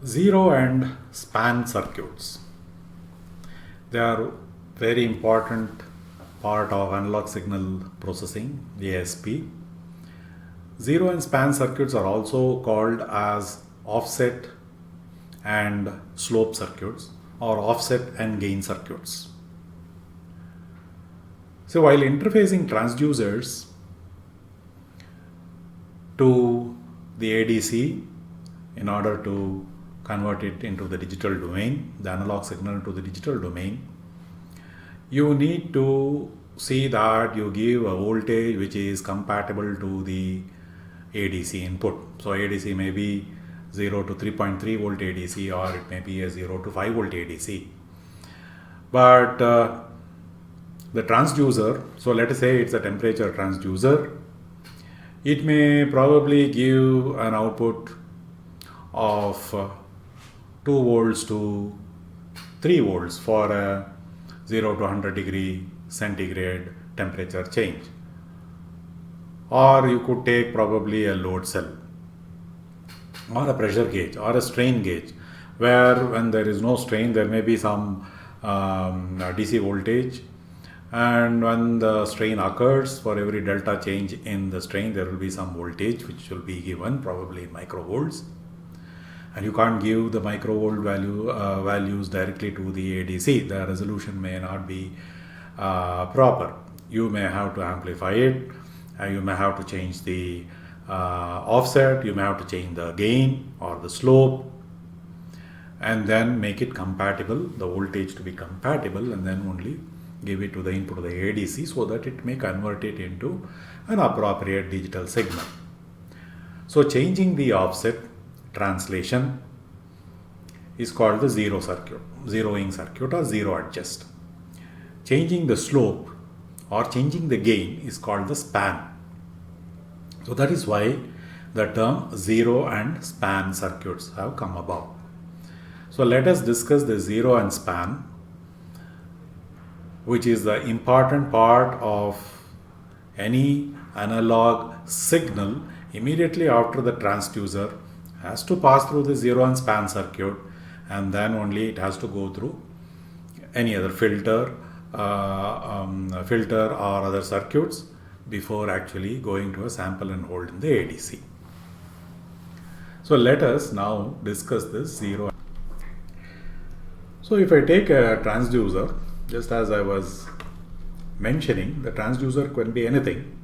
Zero and span circuits. They are very important part of analog signal processing, ASP. Zero and span circuits are also called as offset and slope circuits or offset and gain circuits. So while interfacing transducers to the ADC in order to convert it into the digital domain, the analog signal to the digital domain, you need to see that you give a voltage which is compatible to the ADC input. So ADC may be 0 to 3.3 volt ADC, or it may be a 0 to 5 volt ADC. But the transducer, so let us say it's a temperature transducer, it may probably give an output of 2 volts to 3 volts for a 0 to 100 degree centigrade temperature change. Or you could take probably a load cell or a pressure gauge or a strain gauge, where when there is no strain there may be some DC voltage, and when the strain occurs, for every delta change in the strain there will be some voltage which will be given probably in microvolts. And you can't give the microvolt values directly to the ADC. The resolution may not be proper. You may have to amplify it. You may have to change the offset. You may have to change the gain or the slope, and then make it compatible, the voltage to be compatible, and then only give it to the input of the ADC so that it may convert it into an appropriate digital signal. So changing the offset translation is called the zero circuit, zeroing circuit or zero adjust. Changing the slope or changing the gain is called the span. So that is why the term zero and span circuits have come about. So let us discuss the zero and span, which is the important part of any analog signal. Immediately after the transducer has to pass through the zero and span circuit, and then only it has to go through any other filter or other circuits before actually going to a sample and hold in the ADC. So let us now discuss this zero. So if I take a transducer, just as I was mentioning, the transducer can be anything.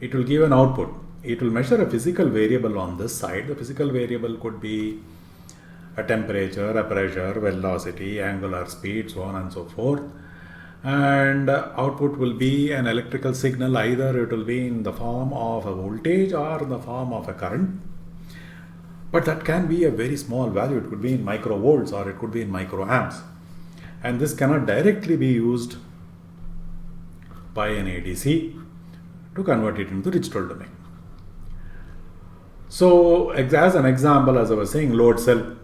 It will give an output. It will measure a physical variable on this side. The physical variable could be a temperature, a pressure, velocity, angular speed, so on and so forth. And output will be an electrical signal. Either it will be in the form of a voltage or in the form of a current. But that can be a very small value. It could be in microvolts or it could be in microamps. And this cannot directly be used by an ADC to convert it into the digital domain. So as an example, as I was saying, load cell,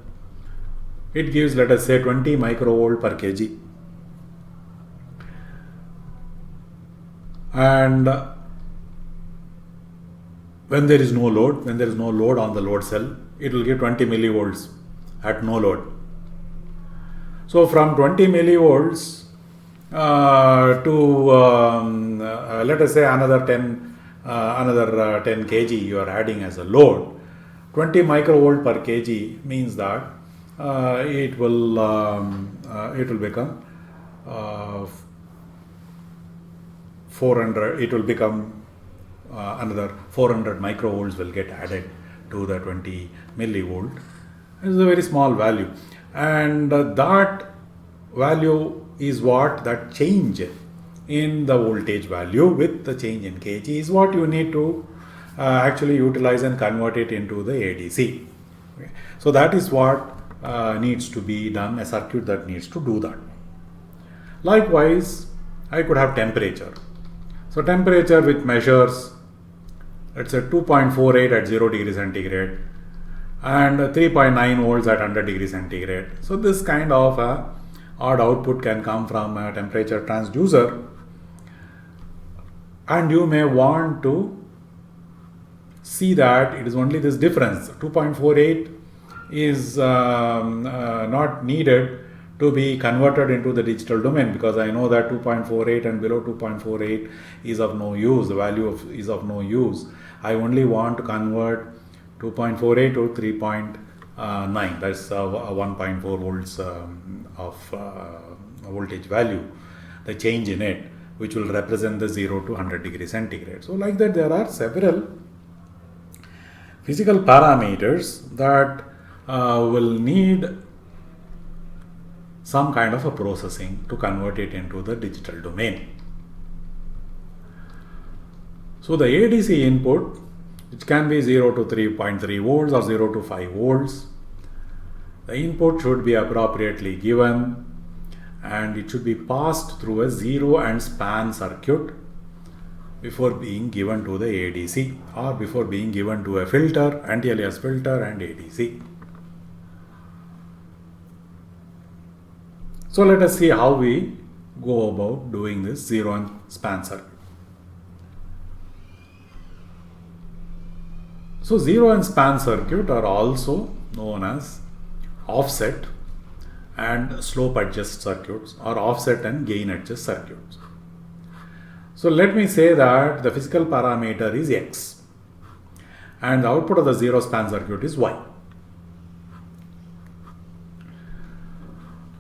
it gives, let us say, 20 microvolt per kg. And when there is no load, on the load cell, it will give 20 millivolts at no load. So from 20 millivolts to let us say another 10 kg you are adding as a load. 20 microvolt per kg means that it will become 400. It will become another 400 microvolts will get added to the 20 millivolt. It is a very small value, and that value is what that change in the voltage value with the change in kg is what you need to actually utilize and convert it into the ADC. Okay. So that is what needs to be done, a circuit that needs to do that. Likewise, I could have temperature. So temperature which measures, let's say 2.48 at 0 degree centigrade and 3.9 volts at 100 degree centigrade. So this kind of odd output can come from a temperature transducer, and you may want to see that it is only this difference. 2.48 is not needed to be converted into the digital domain, because I know that 2.48 and below 2.48 is of no use, the value is of no use. I only want to convert 2.48 to 3.9, that's 1.4 volts of voltage value, the change in it, which will represent the 0 to 100 degrees centigrade. So like that, there are several physical parameters that will need some kind of a processing to convert it into the digital domain. So the ADC input, which can be 0 to 3.3 volts or 0 to 5 volts, the input should be appropriately given, and it should be passed through a zero and span circuit before being given to the ADC, or before being given to a filter, anti-alias filter and ADC. So let us see how we go about doing this zero and span circuit. So zero and span circuit are also known as offset and slope adjust circuits, or offset and gain adjust circuits. So let me say that the physical parameter is X and the output of the zero span circuit is Y.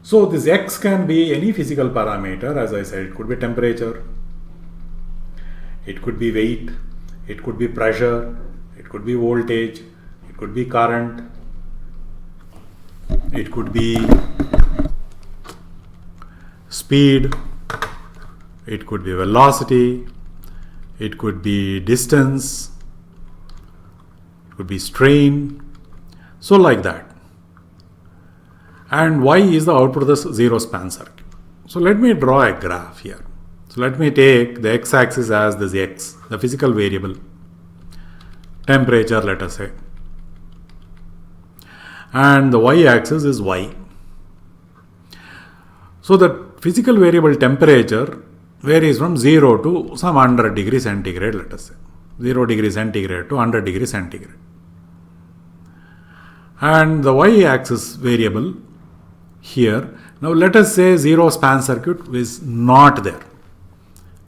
So this X can be any physical parameter, as I said. It could be temperature, it could be weight, it could be pressure, it could be voltage, it could be current, it could be speed, it could be velocity, it could be distance, it could be strain, so like that. And Y is the output of the zero span circuit. So let me draw a graph here. So let me take the x-axis as this X, the physical variable, temperature let us say, and the y-axis is Y. So the physical variable temperature varies from 0 to some 100 degrees centigrade, let us say 0 degrees centigrade to 100 degrees centigrade, and the y-axis variable here, now let us say zero span circuit is not there,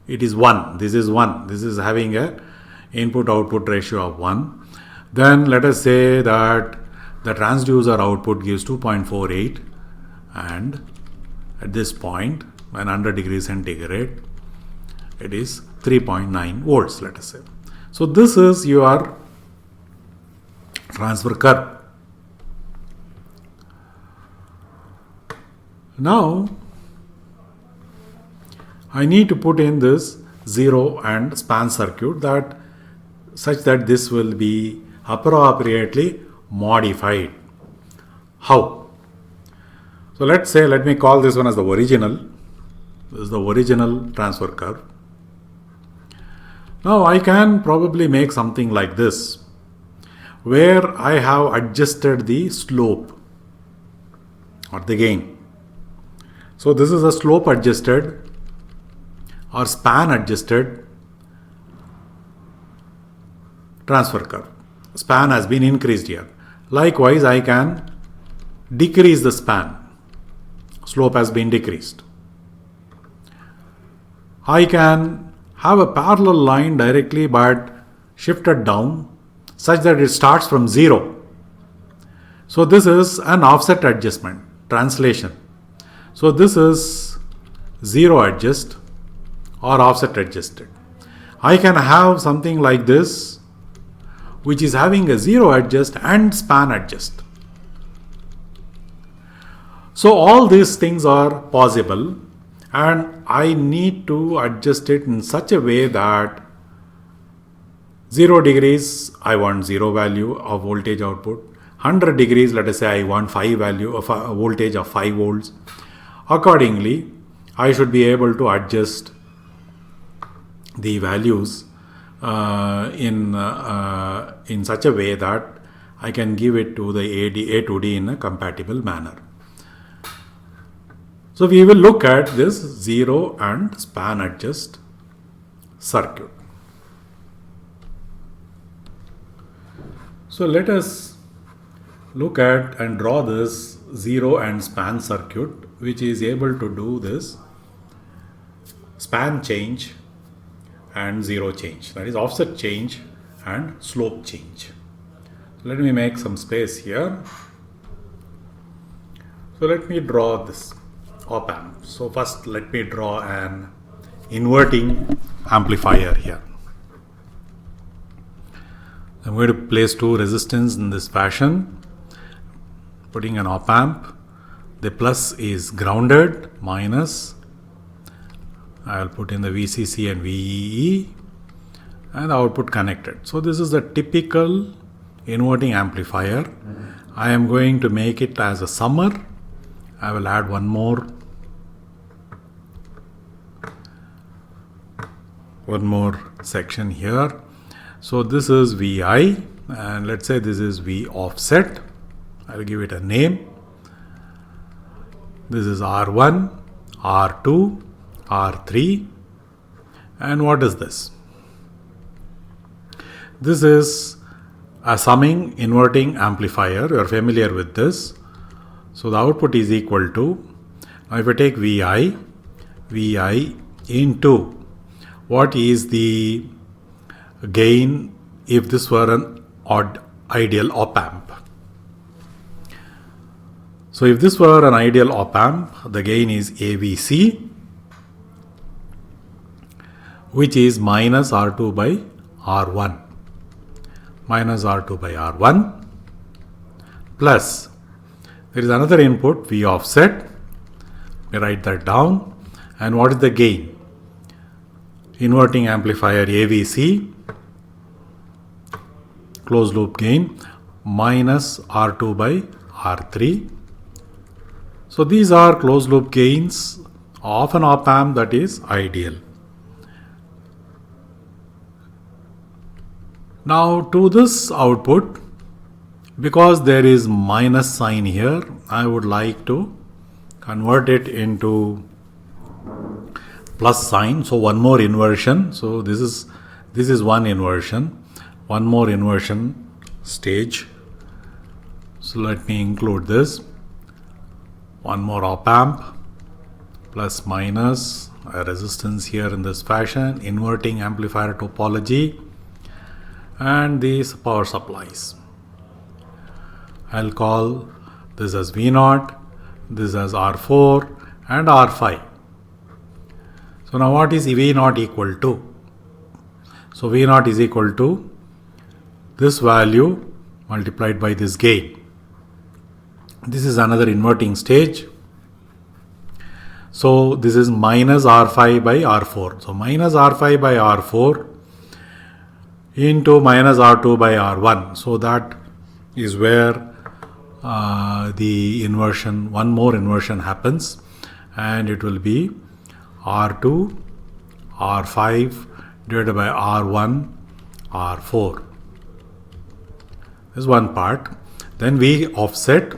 it is 1, this is 1, this is having a input output ratio of 1. Then let us say that the transducer output gives 2.48, and at this point when 100 degrees centigrade it is 3.9 volts, let us say. So this is your transfer curve. Now I need to put in this zero and span circuit that such that this will be appropriately modified. How? So let's say, let me call this one as the original. This is the original transfer curve. Now I can probably make something like this, where I have adjusted the slope or the gain. So this is a slope adjusted or span adjusted transfer curve. Span has been increased here. Likewise, I can decrease the span. Slope has been decreased. I can have a parallel line directly but shifted down such that it starts from 0. So this is an offset adjustment, translation. So this is 0 adjust or offset adjusted. I can have something like this, which is having a 0 adjust and span adjust. So all these things are possible, and I need to adjust it in such a way that 0 degrees I want 0 value of voltage output, 100 degrees let us say I want 5 value of a voltage of 5 volts. Accordingly, I should be able to adjust the values in such a way that I can give it to the A to D in a compatible manner. So we will look at this zero and span adjust circuit. So let us look at and draw this zero and span circuit, which is able to do this span change and zero change, that is offset change and slope change. Let me make some space here. So let me draw this op amp. So first let me draw an inverting amplifier here. I'm going to place two resistors in this fashion, putting an op amp. The plus is grounded, minus I'll put in the VCC and VEE, and output connected. So this is the typical inverting amplifier. I am going to make it as a summer. I will add one more section here. So this is VI, and let's say this is V offset. I'll give it a name. This is R1, R2, R3, and what is this? This is a summing inverting amplifier. You are familiar with this. So the output is equal to, now if I take VI into what is the gain if this were an ideal op amp. So if this were an ideal op amp, the gain is AVC, which is minus R2 by R1. Minus R2 by R1 plus, there is another input V offset. We write that down. And what is the gain? Inverting amplifier AVC, closed loop gain, minus R2 by R3. So these are closed loop gains of an op amp that is ideal. Now to this output, because there is minus sign here, I would like to convert it into plus sign. So one more inversion. So this is one inversion. One more inversion stage. So let me include this. One more op amp, plus minus, a resistance here in this fashion, inverting amplifier topology, and these power supplies. I'll call this as V0, this as R4 and R5. So now what is V0 equal to? So V0 is equal to this value multiplied by this gain. This is another inverting stage. So this is minus R5 by R4. So minus R5 by R4 into minus R2 by R1. So that is where the inversion, one more inversion happens, and it will be R2, R5 divided by R1, R4. This is one part. Then we offset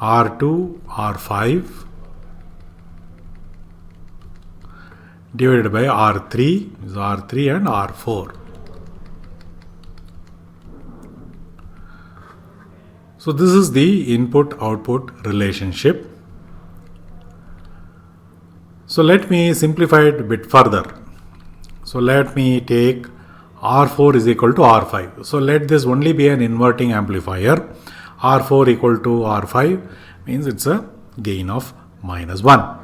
R2, R5 divided by R3, is R3 and R4. So this is the input-output relationship. So let me simplify it a bit further. So let me take R4 is equal to R5. So let this only be an inverting amplifier. R4 equal to R5 means it's a gain of minus 1.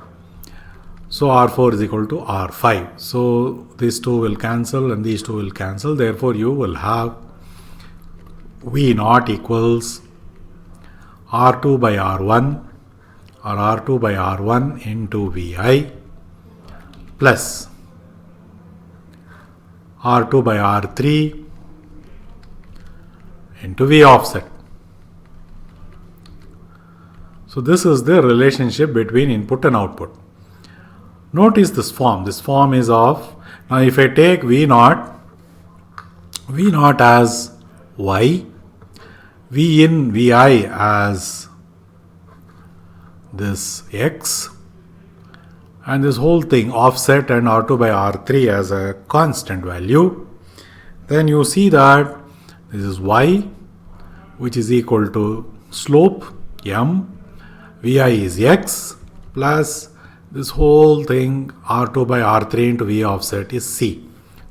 So R4 is equal to R5. So these two will cancel and these two will cancel. Therefore you will have V0 equals R2 by R1 or R2 by R1 into Vi plus R2 by R3 into V offset. So this is the relationship between input and output. Notice this form. This form is of, now if I take V0 as Y, V in Vi as this X, and this whole thing offset and R2 by R3 as a constant value, then you see that this is Y, which is equal to slope m, Vi is x, plus this whole thing R2 by R3 into V offset is C,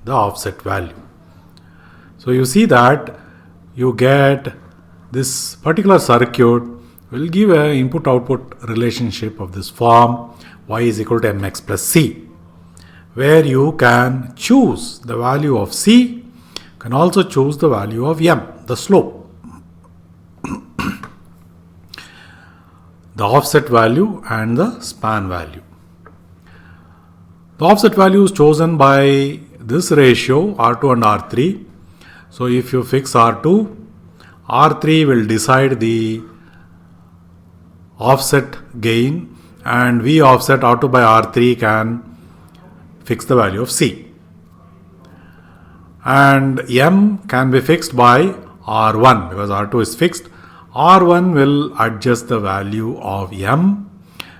the offset value. So you see that you get this particular circuit will give an input-output relationship of this form, y is equal to mx plus c, where you can choose the value of c, can also choose the value of m, the slope, the offset value and the span value. The offset value is chosen by this ratio R2 and R3. So if you fix R2, R3 will decide the offset gain, and V offset R2 by R3 can fix the value of C. And M can be fixed by R1 because R2 is fixed. R1 will adjust the value of M,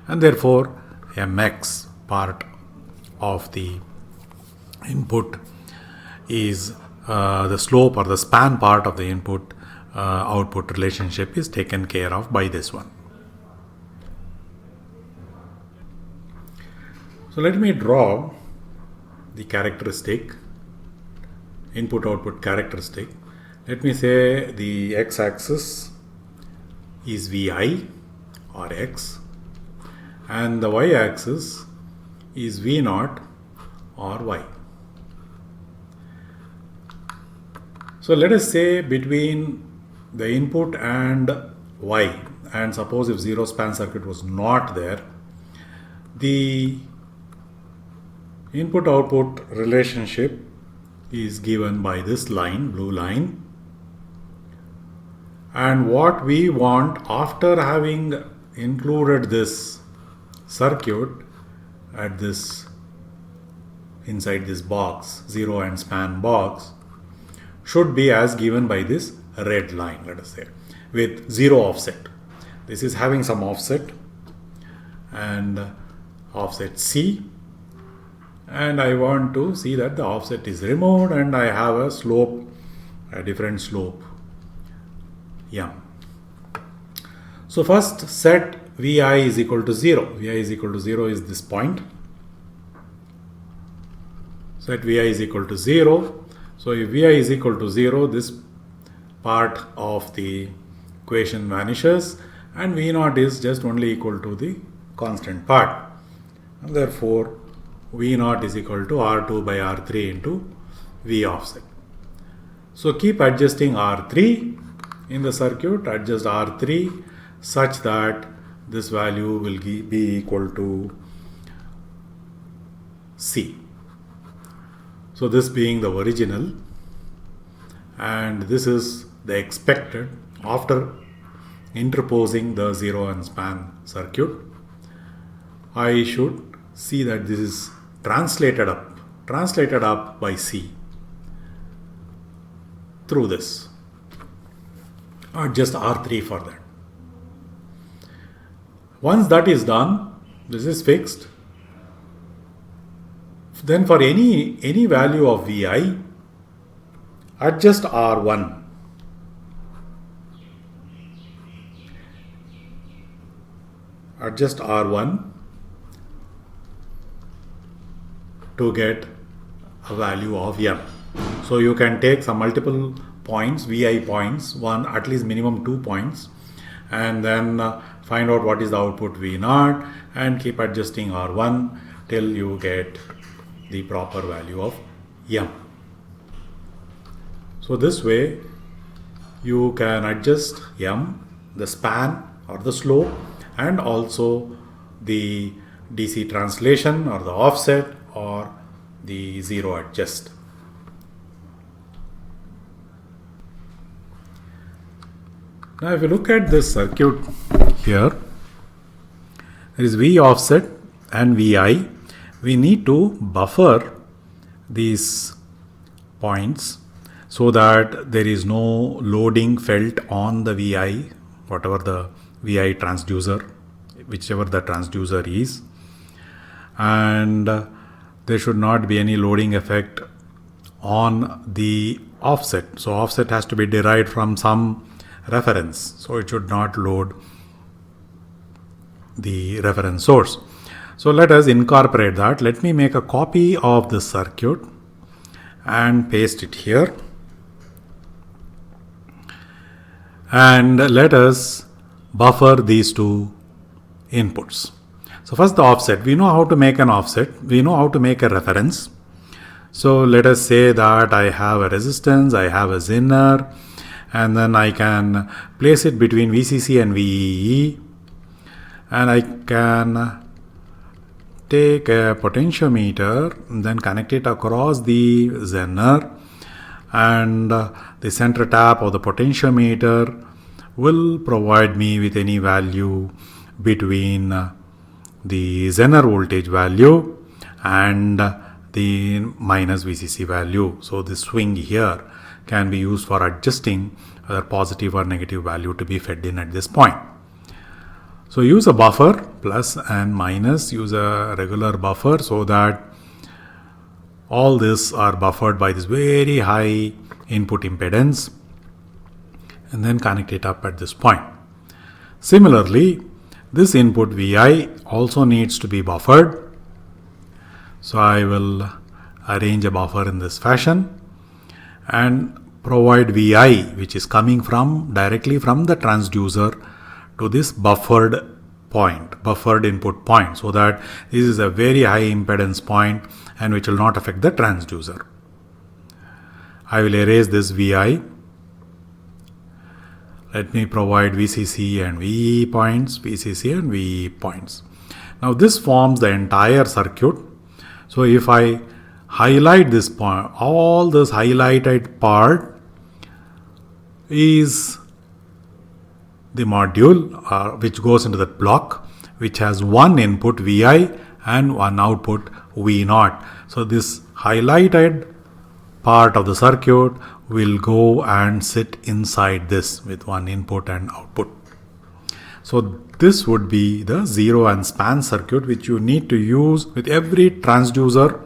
and therefore Mx part of the input is the slope or the span part of the input output relationship is taken care of by this one. So let me draw the characteristic, input output characteristic. Let me say the x-axis is Vi or x, and the y-axis is V0 or y. So let us say between the input and y, and suppose if zero span circuit was not there, the input output relationship is given by this line, blue line, and what we want after having included this circuit at this inside this box, zero and span box, should be as given by this red line, let us say, with zero offset. This is having some offset and offset C, and I want to see that the offset is removed and I have a slope, a different slope m. So first set Vi is equal to 0. Vi is equal to 0 is this point. Set Vi is equal to 0. So if Vi is equal to 0, this part of the equation vanishes and V0 is just only equal to the constant part. And therefore, V0 is equal to R2 by R3 into V offset. So keep adjusting R3 in the circuit, adjust R3 such that this value will be equal to C. So this being the original, and this is the expected after interposing the zero and span circuit. I should see that this is translated up by C through this. Adjust R3 for that. Once that is done, this is fixed. Then for any value of Vi, adjust R1. Adjust R1 to get a value of M. So you can take some multiple points, Vi points, one at least minimum 2 points, and then find out what is the output V0 and keep adjusting R1 till you get the proper value of M. So this way you can adjust M, the span or the slope, and also the DC translation or the offset or the zero adjust. Now if you look at this circuit here, there is V offset and Vi. We need to buffer these points so that there is no loading felt on the Vi, whatever the Vi transducer, whichever the transducer is, and there should not be any loading effect on the offset. So offset has to be derived from some reference. So it should not load the reference source. So let us incorporate that. Let me make a copy of this circuit and paste it here. And let us buffer these two inputs. So first the offset. We know how to make an offset. We know how to make a reference. So let us say that I have a resistance, I have a Zener, and then I can place it between VCC and VEE, and I can take a potentiometer and then connect it across the Zener, and the center tap of the potentiometer will provide me with any value between the Zener voltage value and the minus VCC value. So this swing here can be used for adjusting whether positive or negative value to be fed in at this point. So use a buffer, plus and minus, use a regular buffer so that all this are buffered by this very high input impedance, and then connect it up at this point. Similarly, this input Vi also needs to be buffered. So I will arrange a buffer in this fashion and provide Vi, which is coming directly from the transducer to this buffered input point, so that this is a very high impedance point and which will not affect the transducer. I will erase this Vi. Let me provide VCC and VE points, VCC and VE points. Now this forms the entire circuit. So if I highlight this point, all this highlighted part is the module which goes into that block, which has one input Vi and one output V0. So this highlighted part of the circuit will go and sit inside this with one input and output. So this would be the zero and span circuit, which you need to use with every transducer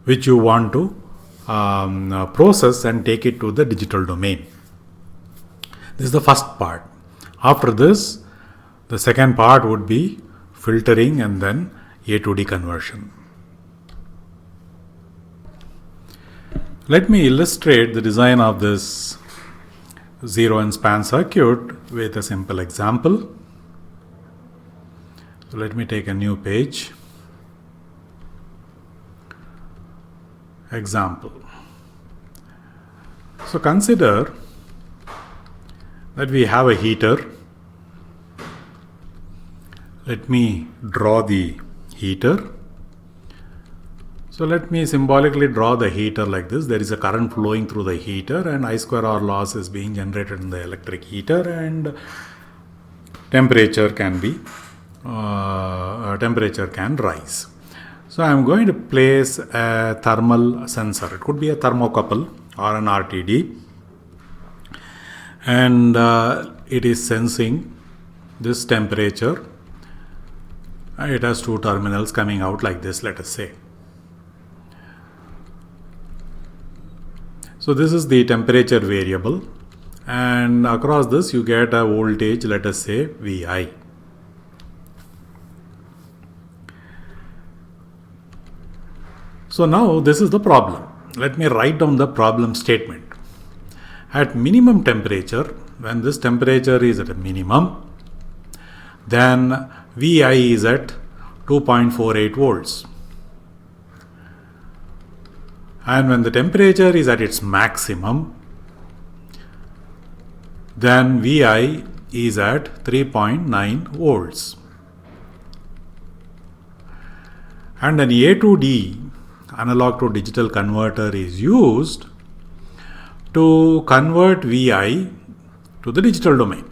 which you want to process and take it to the digital domain. This is the first part. After this, the second part would be filtering and then A to D conversion. Let me illustrate the design of this zero and span circuit with a simple example. So let me take a new page. Example. So consider that we have a heater. Let me draw the heater. So let me symbolically draw the heater like this. There is a current flowing through the heater and I square R loss is being generated in the electric heater, and temperature can rise. So I am going to place a thermal sensor. It could be a thermocouple or an RTD, and it is sensing this temperature. It has two terminals coming out like this, let us say. So this is the temperature variable, and across this you get a voltage, let us say Vi. So now this is the problem. Let me write down the problem statement. At minimum temperature, when this temperature is at a minimum, then Vi is at 2.48 volts. And when the temperature is at its maximum, then Vi is at 3.9 volts. And an A to D, analog to digital converter, is used to convert Vi to the digital domain.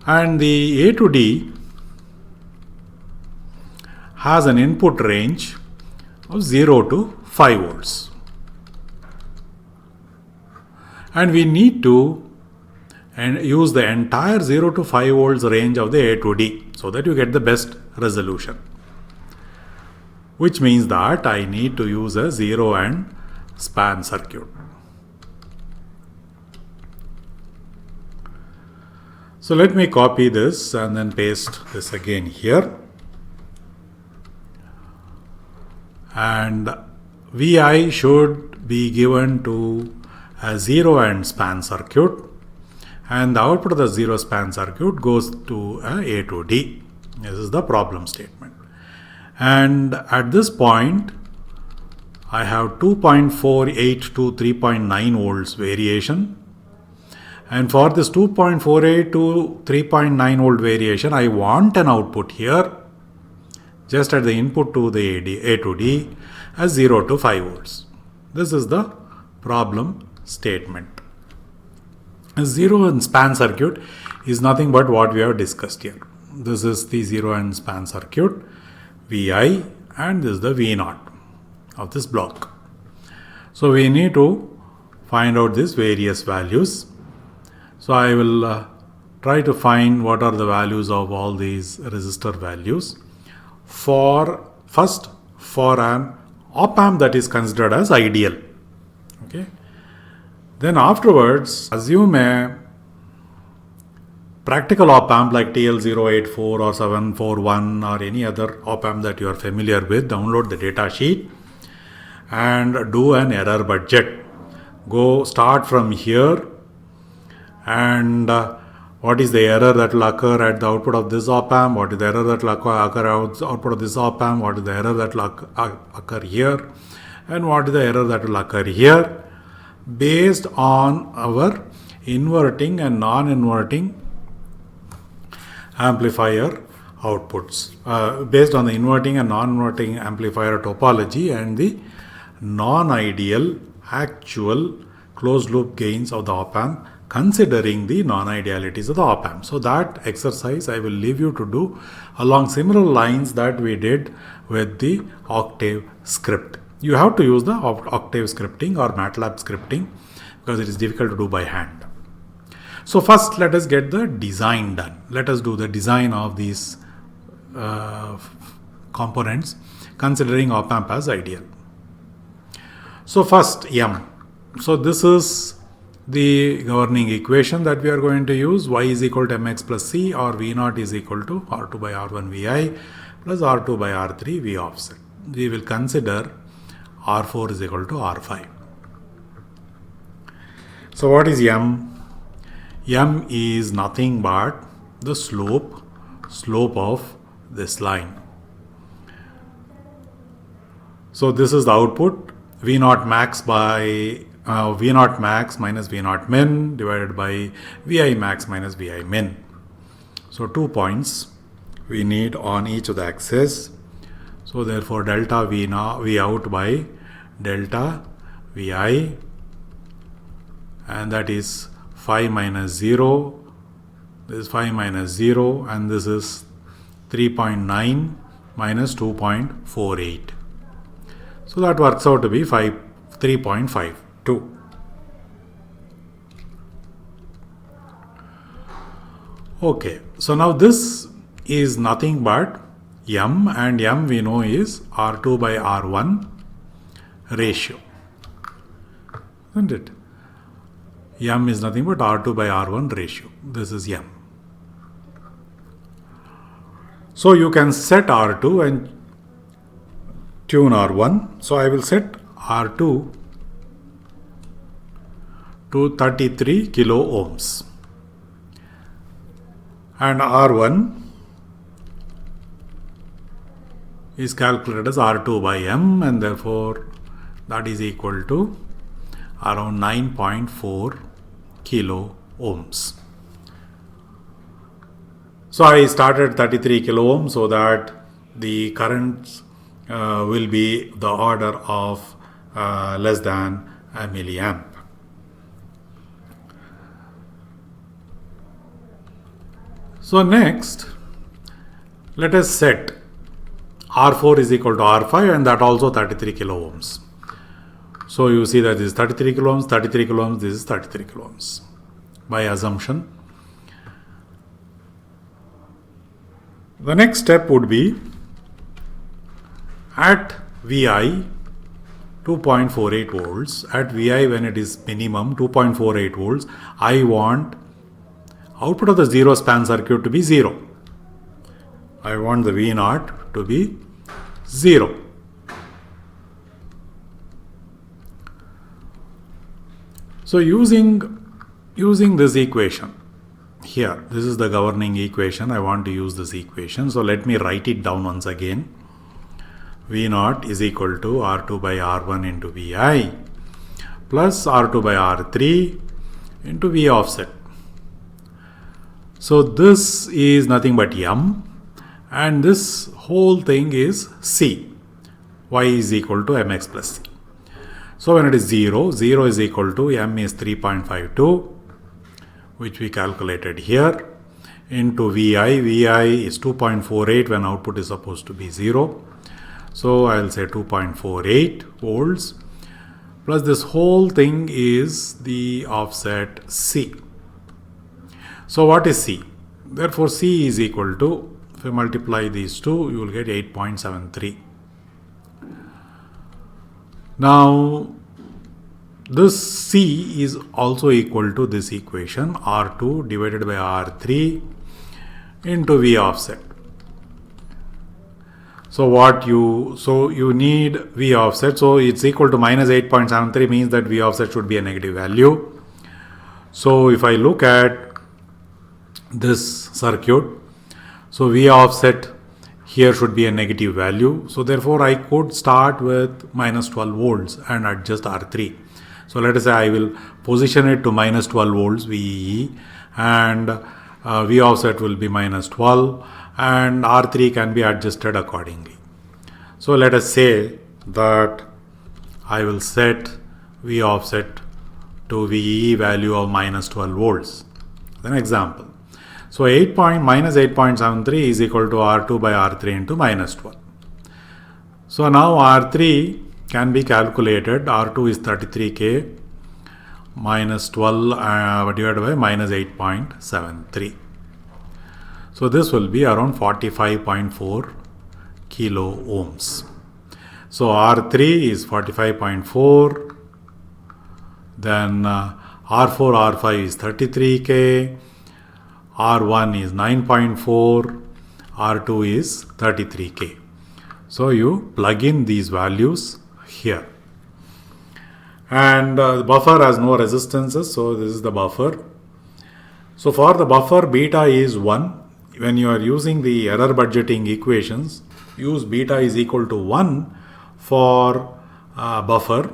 And the A to D has an input range of 0 to 5 volts. And we need to use the entire 0 to 5 volts range of the A to D so that you get the best resolution. which means that I need to use a zero and span circuit. So let me copy this and then paste this again here. And Vi should be given to a zero and span circuit, and the output of the zero span circuit goes to A to D. This is the problem statement. And at this point, I have 2.48 to 3.9 volts variation. And for this 2.48 to 3.9 volt variation, I want an output here, just at the input to the A to D, as 0 to 5 volts. This is the problem statement. A zero and span circuit is nothing but what we have discussed here. This is the zero and span circuit, Vi, and this is the V0 of this block. So we need to find out these various values. So I will try to find what are the values of all these resistor values for an op-amp that is considered as ideal. Okay. Then afterwards, assume a practical op-amp like TL084 or 741 or any other op-amp that you are familiar with. Download the data sheet and do an error budget. Go start from here, and what is the error that will occur at the output of this op-amp, what is the error that will occur at the output of this op-amp, what is the error that will occur here, and what is the error that will occur here, based on our inverting and non-inverting amplifier outputs, based on the inverting and non-inverting amplifier topology and the non-ideal actual closed loop gains of the op-amp, considering the non-idealities of the op-amp. So that exercise I will leave you to do along similar lines that we did with the Octave script. You have to use the Octave scripting or MATLAB scripting because it is difficult to do by hand. So first let us get the design done. Let us do the design of these components considering op-amp as ideal. So first M. So this is the governing equation that we are going to use. Y is equal to mx plus c, or V0 is equal to R2 by R1 Vi plus R2 by R3 V offset. We will consider R4 is equal to R5. So what is M? M is nothing but the slope of this line. So this is the output, V0 max by V0 max minus V0 min divided by Vi max minus Vi min. So 2 points we need on each of the axes. So therefore delta V out by delta Vi, and that is 5 minus 0, this is 5 minus 0, and this is 3.9 minus 2.48. So that works out to be 3.52. Okay, so now this is nothing but M, and M we know is R2 by R1 ratio, isn't it? M is nothing but R2 by R1 ratio. This is M. So you can set R2 and tune R1. So I will set R2 to 33 kilo ohms and R1 is calculated as R2 by M, and therefore that is equal to around 9.4 kilo ohms. So I started 33 kilo ohms so that the currents will be the order of less than a milliamp. So next, let us set R4 is equal to R5, and that also 33 kilo ohms. So you see that this is 33 kilo ohms, 33 kilo ohms, this is 33 kilo ohms by assumption. The next step would be At Vi 2.48 volts, at Vi when it is minimum 2.48 volts, I want output of the zero span circuit to be 0. I want the V0 to be 0. So using this equation here, this is the governing equation. I want to use this equation. So let me write it down once again. V0 is equal to R2 by R1 into Vi plus R2 by R3 into V offset. So this is nothing but M, and this whole thing is C. Y is equal to Mx plus C. So when it is 0, 0 is equal to M is 3.52, which we calculated here, into Vi. Vi is 2.48 when output is supposed to be 0. So I'll say 2.48 volts plus this whole thing is the offset C. So what is C? Therefore C is equal to, if you multiply these two, you will get 8.73. Now this C is also equal to this equation, R2 divided by R3 into V offset. So you need V offset. So it's equal to minus 8.73 means that V offset should be a negative value. So if I look at this circuit, so V offset here should be a negative value. So therefore I could start with minus 12 volts and adjust R3. So let us say I will position it to minus 12 volts VEE, and V offset will be minus 12 and R3 can be adjusted accordingly. So let us say that I will set V offset to VEE value of minus 12 volts. An example. So minus 8.73 is equal to R2 by R3 into minus 12. So now R3 can be calculated. R2 is 33K minus 12 divided by minus 8.73. So this will be around 45.4 kilo ohms. So R3 is 45.4. Then R4, R5 is 33K. R1 is 9.4. R2 is 33K. So you plug in these values here. And the buffer has no resistances, so this is the buffer. So for the buffer, beta is 1. When you are using the error budgeting equations, use beta is equal to 1 for buffer.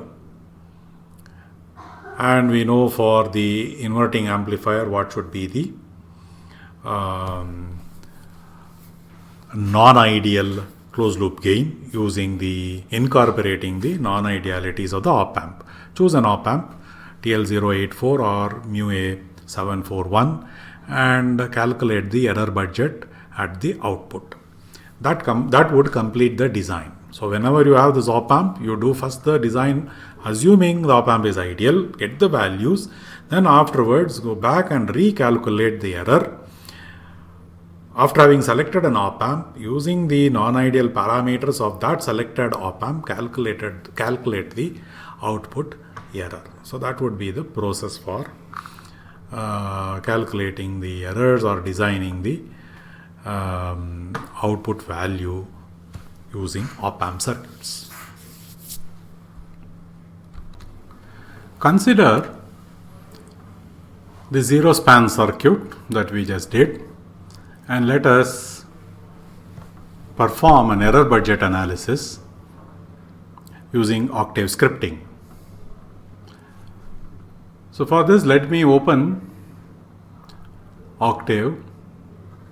And we know for the inverting amplifier what should be the non-ideal closed loop gain, using incorporating the non-idealities of the op amp. Choose an op amp TL084 or MUA741 and calculate the error budget at the output. That would complete the design. So whenever you have this op amp, you do first the design assuming the op amp is ideal, get the values, then afterwards go back and recalculate the error. After having selected an op amp, using the non-ideal parameters of that selected op amp, calculate the output error. So that would be the process for calculating the errors or designing the output value using op amp circuits. Consider the zero span circuit that we just did, and let us perform an error budget analysis using Octave scripting. So for this, let me open Octave.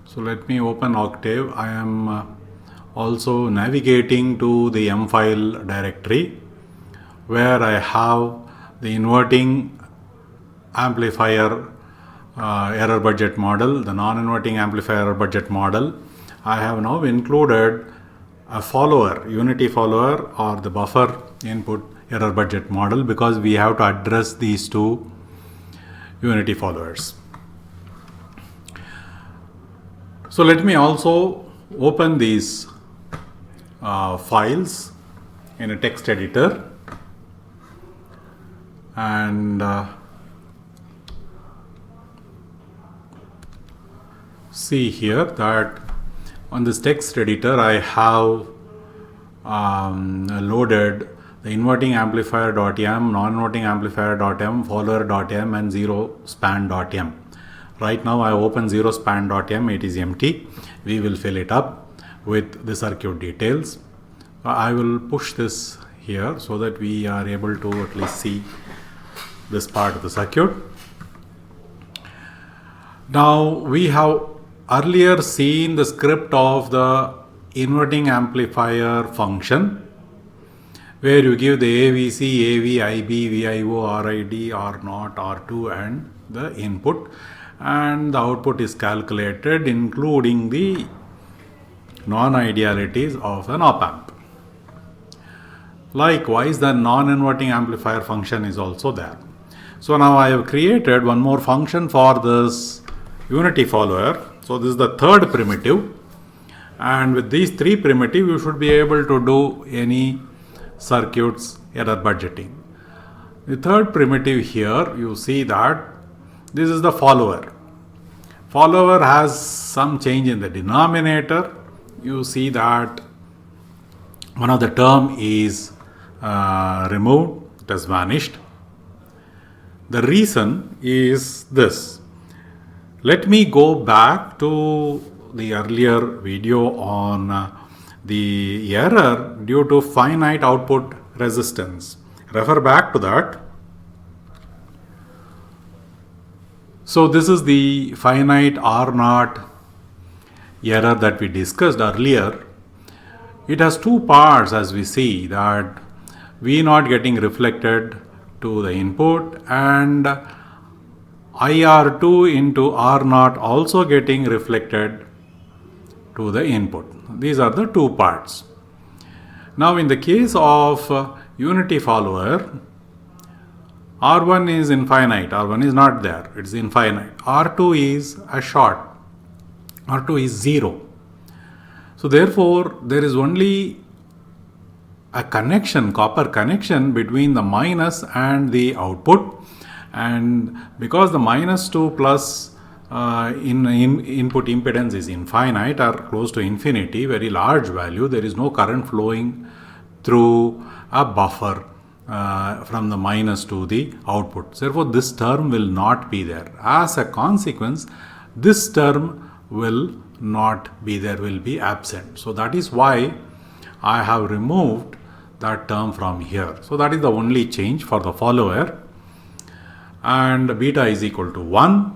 So let me open Octave. I am also navigating to the M file directory where I have the inverting amplifier error budget model, the non-inverting amplifier error budget model. I have now included a follower, unity follower or the buffer input error budget model, because we have to address these two unity followers. So let me also open these files in a text editor, and see here that on this text editor I have loaded the inverting amplifier.m, non-inverting amplifier.m, follower.m and zero span.m. Right now I open zero span.m, it is empty. We will fill it up with the circuit details. I will push this here so that we are able to at least see this part of the circuit. Now we have earlier seen the script of the inverting amplifier function, where you give the AVC, AV, IB, VIO, RID, R0, R2 and the input, and the output is calculated including the non-idealities of an op-amp. Likewise, the non-inverting amplifier function is also there. So now I have created one more function for this unity follower. So this is the third primitive, and with these three primitives you should be able to do any circuits error budgeting. The third primitive here, you see that this is the follower. Follower has some change in the denominator. You see that one of the term is removed, it has vanished. The reason is this. Let me go back to the earlier video on the error due to finite output resistance. Refer back to that. So this is the finite R0 error that we discussed earlier. It has two parts, as we see, that V0 getting reflected to the input and IR2 into R0 also getting reflected to the input. These are the two parts. Now in the case of unity follower, R1 is infinite, R1 is not there, it is infinite. R2 is a short, R2 is 0. So therefore there is only a connection, copper connection between the minus and the output, and because the minus to plus in input impedance is infinite or close to infinity, very large value, there is no current flowing through a buffer from the minus to the output. Therefore this term will not be there. As a consequence, this term will not be there, will be absent. So that is why I have removed that term from here. So that is the only change for the follower, and beta is equal to 1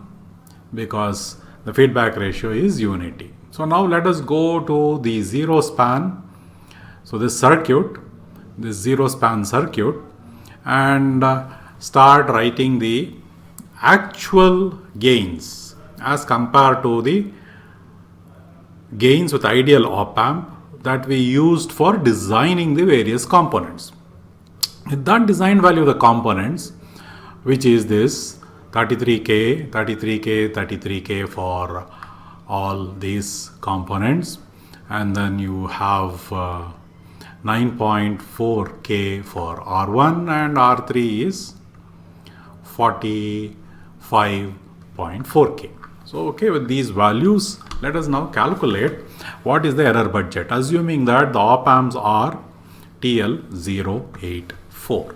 because the feedback ratio is unity. So now let us go to the zero span. So this circuit, this zero span circuit, and start writing the actual gains as compared to the gains with ideal op-amp that we used for designing the various components. With that design value of the components, which is this 33K, 33K, 33K for all these components, and then you have 9.4K for R1 and R3 is 45.4K. So okay, with these values, let us now calculate what is the error budget, assuming that the op-amps are TL084.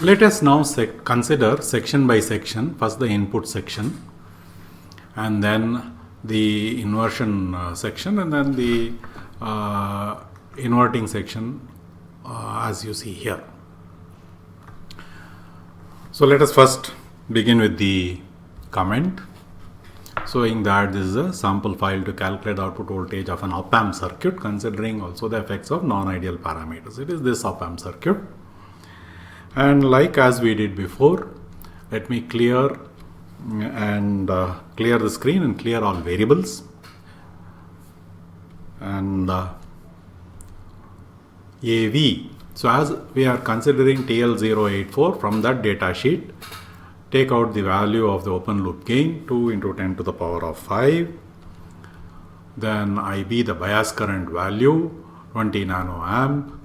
Let us now consider section by section, first the input section, and then the inversion section, and then the inverting section as you see here. So let us first begin with the comment showing that this is a sample file to calculate the output voltage of an op-amp circuit, considering also the effects of non-ideal parameters. It is this op-amp circuit, and like as we did before, let me clear the screen and clear all variables, and AV. So as we are considering TL084, from that data sheet, take out the value of the open loop gain 2 into 10 to the power of 5 then IB, the bias current value, 20 nanoamp.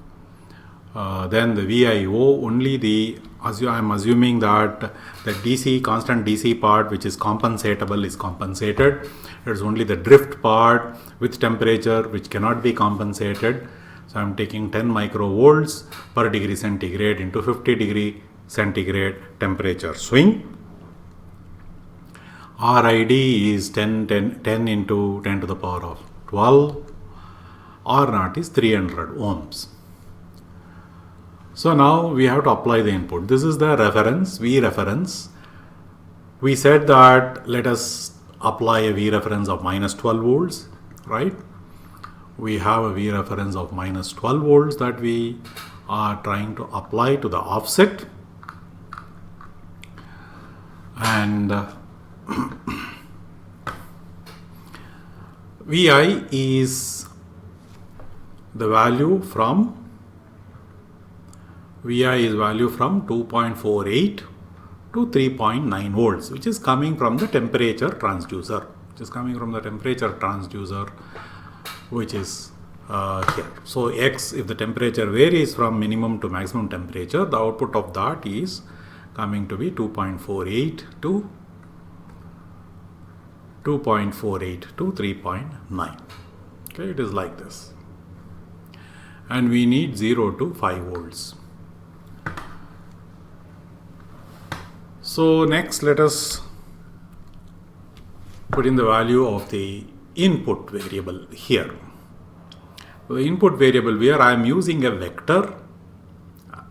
Then the VIO, only I'm assuming that the DC, constant DC part which is compensatable is compensated. It's only the drift part with temperature which cannot be compensated. So I'm taking 10 microvolts per degree centigrade into 50 degree centigrade temperature swing. RID is 10 into 10 to the power of 12. R naught is 300 ohms. So now we have to apply the input. This is the reference, V reference. We said that let us apply a V reference of minus 12 volts, right? We have a V reference of minus 12 volts that we are trying to apply to the offset. And VI is the value from 2.48 to 3.9 volts, which is coming from the temperature transducer. Which is here. So X, if the temperature varies from minimum to maximum temperature, the output of that is coming to be 2.48 to 3.9. Okay, it is like this. And we need 0 to 5 volts. So next, let us put in the value of the input variable here. The input variable where I am using a vector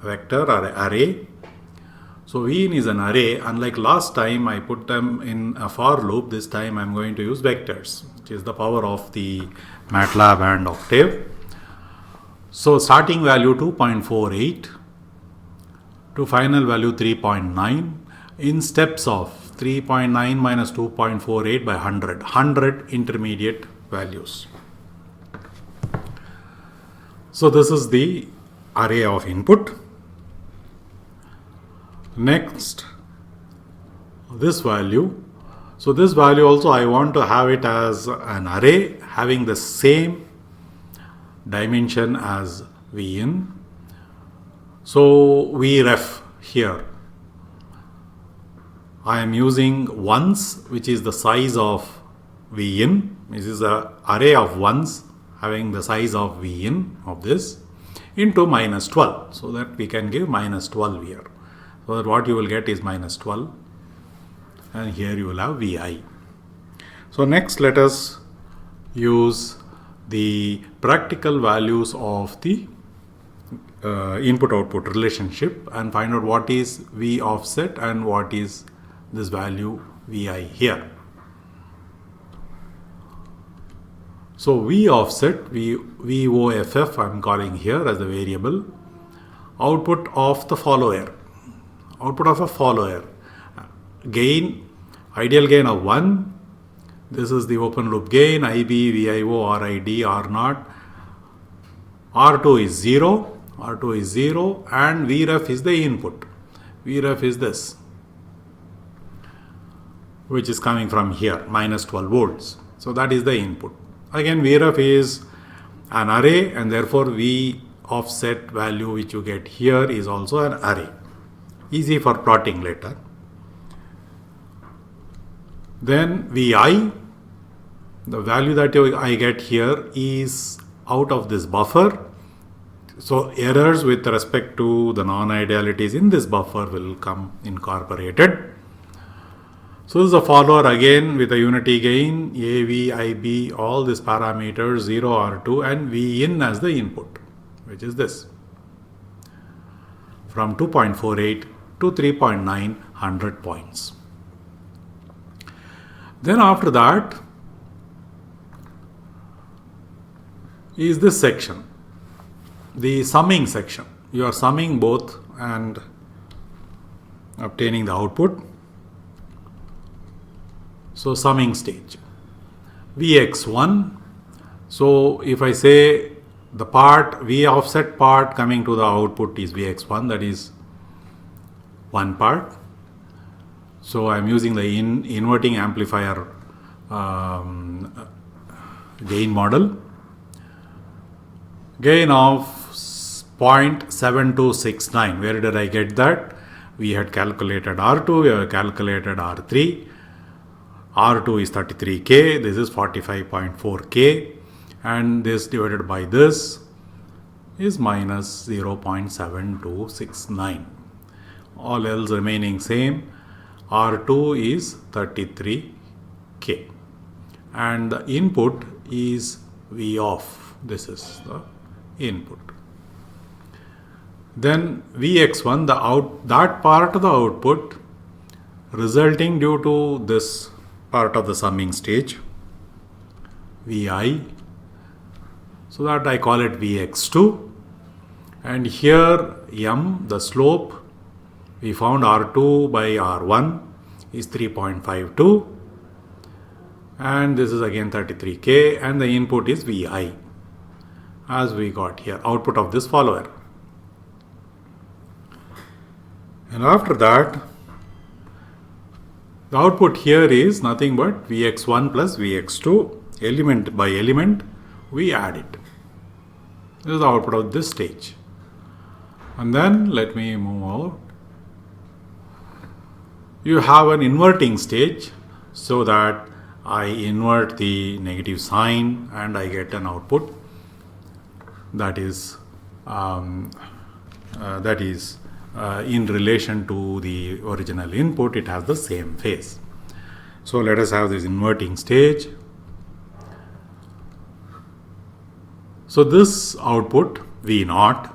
or array. So Vin is an array. Unlike last time I put them in a for loop, this time I am going to use vectors, which is the power of the MATLAB and Octave. So starting value 2.48 to final value 3.9 in steps of 3.9 minus 2.48 by 100 intermediate values. So this is the array of input. Next, this value. So this value also I want to have it as an array having the same dimension as Vin. So Vref here, I am using ones, which is the size of Vin. This is an array of ones having the size of Vin of this into minus 12. So that we can give minus 12 here. So that what you will get is minus 12. And here you will have Vi. So next let us use the practical values of the input-output relationship and find out what is V offset and what is this value Vi here. So V offset, VOFF I am calling here as the variable, output of the follower, output of a follower, gain, ideal gain of 1, this is the open loop gain, IB, VIO, RID, R0, R2 is 0, and Vref is the input. Vref is this, which is coming from here, minus 12 volts. So that is the input. Again, Vref is an array and therefore V offset value which you get here is also an array. Easy for plotting later. Then Vi, the value that I get here is out of this buffer. So errors with respect to the non-idealities in this buffer will come incorporated. So this is a follower again with a unity gain, AV, IB, all these parameters, 0, R2 and Vin as the input, which is this. From 2.48 to 3.9, 100 points. Then after that is this section, the summing section. You are summing both and obtaining the output. So summing stage, Vx1. So if I say the part, V offset part coming to the output is Vx1, that is one part. So I am using the inverting amplifier gain model. Gain of 0.7269. Where did I get that? We had calculated R2, we have calculated R3. R2 is 33K, this is 45.4K, and this divided by this is minus 0.7269. All else remaining same. R2 is 33K, and the input is V off. This is the input. Then Vx1, that part of the output resulting due to this part of the summing stage, Vi, so that I call it Vx2. And here M, the slope, we found R2 by R1 is 3.52, and this is again 33K, and the input is Vi, as we got here, output of this follower. And after that, the output here is nothing but Vx1 plus Vx2, element by element, we add it. This is the output of this stage. And then let me move out. You have an inverting stage, so that I invert the negative sign and I get an output that is in relation to the original input, it has the same phase. So let us have this inverting stage. So this output V0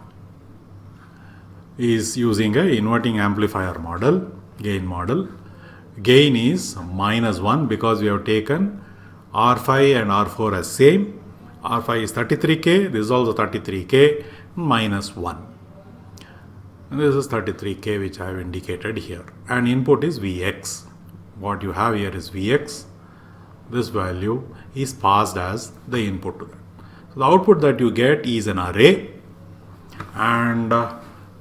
is using a inverting amplifier model, gain model. Gain is -1 because we have taken R5 and R4 as same. R5 is 33K, this is also 33K, -1. And this is 33K, which I have indicated here. And input is Vx. What you have here is Vx. This value is passed as the input to that. So the output that you get is an array, and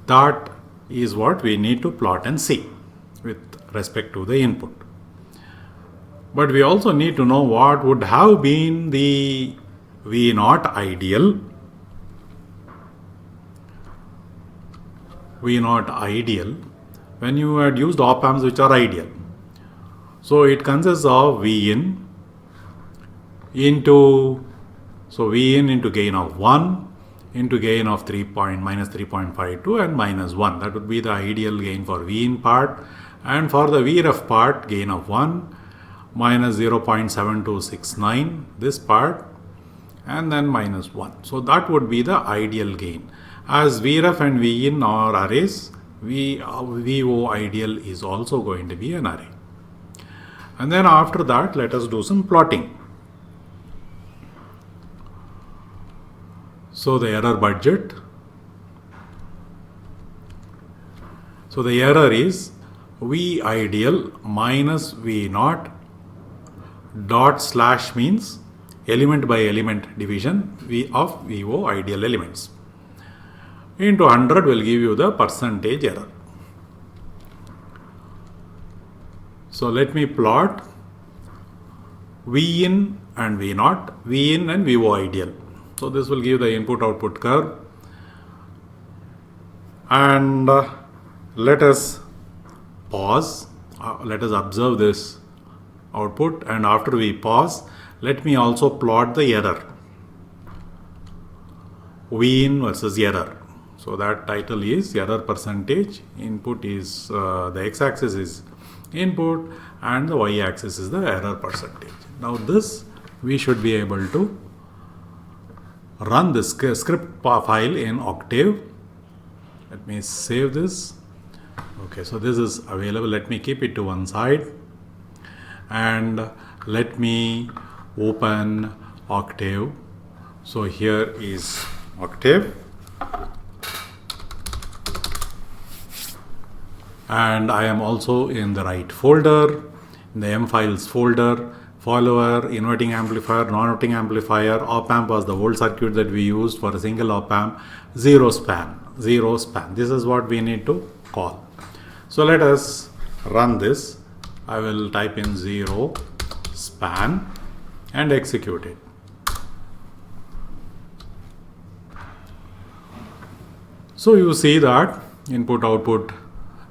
that is what we need to plot and see with respect to the input. But we also need to know what would have been the V0 ideal. V0 ideal when you had used op amps which are ideal. So it consists of Vin into, Vin into gain of 1 into gain of minus 3.52 and minus 1. That would be the ideal gain for Vin part, and for the Vref part, gain of 1 minus 0.7269, this part, and then minus 1. So that would be the ideal gain. As Vref and Vin are arrays, VO ideal is also going to be an array. And then after that, let us do some plotting. So the error budget. So the error is V ideal minus V0 dot slash means element by element division of VO ideal elements. Into 100 will give you the percentage error. So let me plot Vin and V0, Vin and VO ideal. So this will give the input output curve, and let us pause, let us observe this output, and after we pause, let me also plot the error, Vin versus error. So that title is error percentage. Input is the x-axis is input and the y-axis is the error percentage. Now this we should be able to run this script file in Octave. Let me save this. Okay, so this is available. Let me keep it to one side and let me open Octave. So here is Octave, and I am also in the right folder, in the M files folder. Follower, inverting amplifier, non-inverting amplifier, op amp was the old circuit that we used for a single op amp, zero span. This is what we need to call. So let us run this. I will type in zero span and execute it. So you see that input output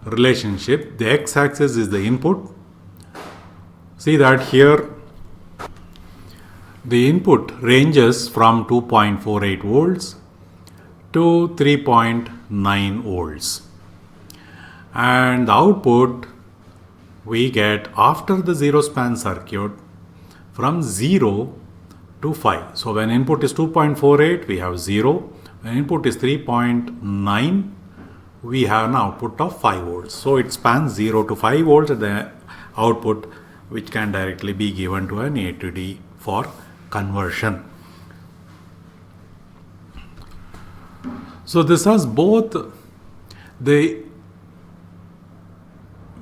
relationship, the x-axis is the input. See that here the input ranges from 2.48 volts to 3.9 volts, and the output we get after the zero span circuit from 0 to 5. So when input is 2.48, we have 0. When input is 3.9, we have an output of 5 volts. So it spans 0 to 5 volts at the output, which can directly be given to an A to D for conversion. So this has both the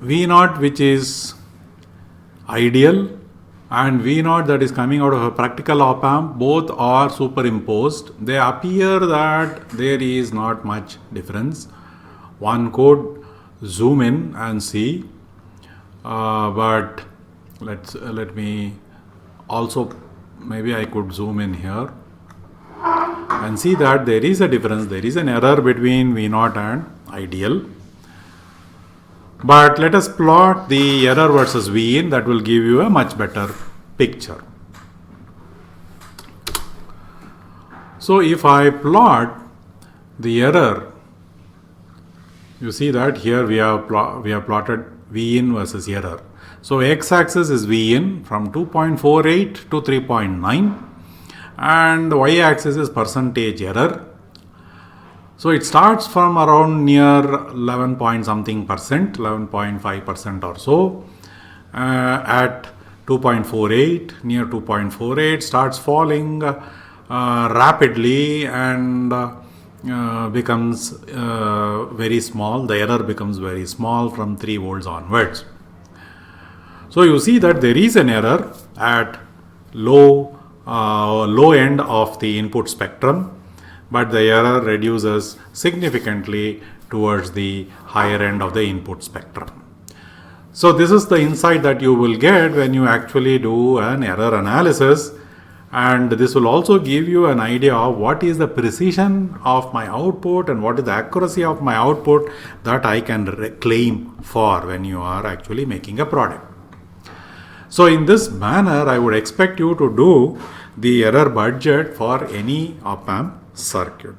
V0, which is ideal, and V0 that is coming out of a practical op amp. Both are superimposed. They appear that there is not much difference. One could zoom in and see, but let me also, maybe I could zoom in here and see that there is a difference. There is an error between V0 and ideal. But let us plot the error versus Vin. That will give you a much better picture. So if I plot the error, you see that here we have plotted Vin versus error. So x-axis is Vin from 2.48 to 3.9, and y-axis is percentage error. So it starts from around near 11 point something percent, 11.5% or so, at 2.48, near 2.48, starts falling rapidly and becomes very small. The error becomes very small from 3 volts onwards. So you see that there is an error at low end of the input spectrum, but the error reduces significantly towards the higher end of the input spectrum. So this is the insight that you will get when you actually do an error analysis, and this will also give you an idea of what is the precision of my output and what is the accuracy of my output that I can claim for when you are actually making a product. So in this manner, I would expect you to do the error budget for any op amp circuit.